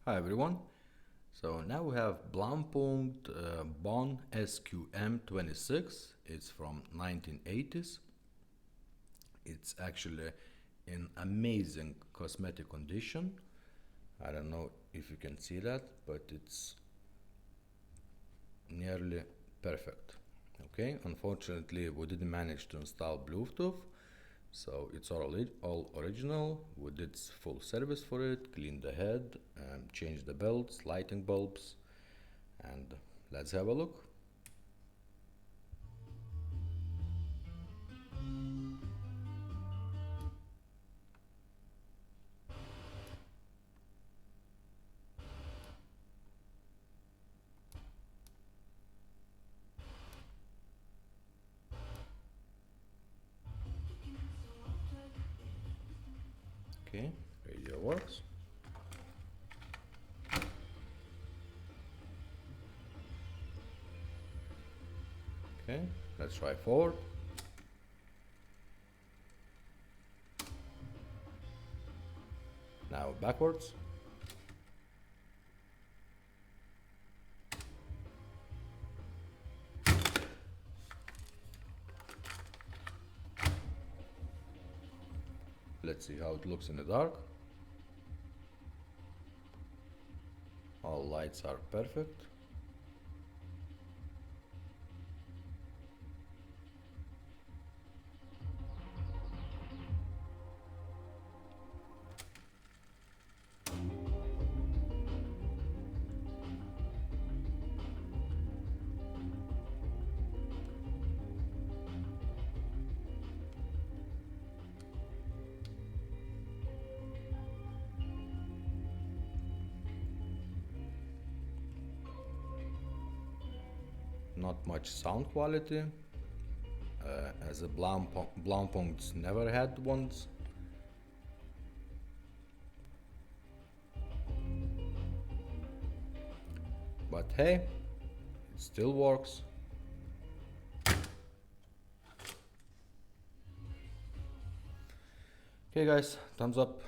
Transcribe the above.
Hi everyone. So now we have Blaupunkt Bonn SQM 26. It's from 1980s. It's actually in amazing cosmetic condition. I don't know if you can see that, but it's nearly perfect. Okay, unfortunately we didn't manage to install Bluetooth, so it's all original. We did full service for it, cleaned the head, changed the belts, lighting bulbs, and let's have a look. Okay, radio works. Okay, let's try forward. Now backwards. Let's see how it looks in the dark. All lights are perfect. Not much sound quality, as the Blaupunkts never had ones. But hey, it still works. Okay guys, thumbs up.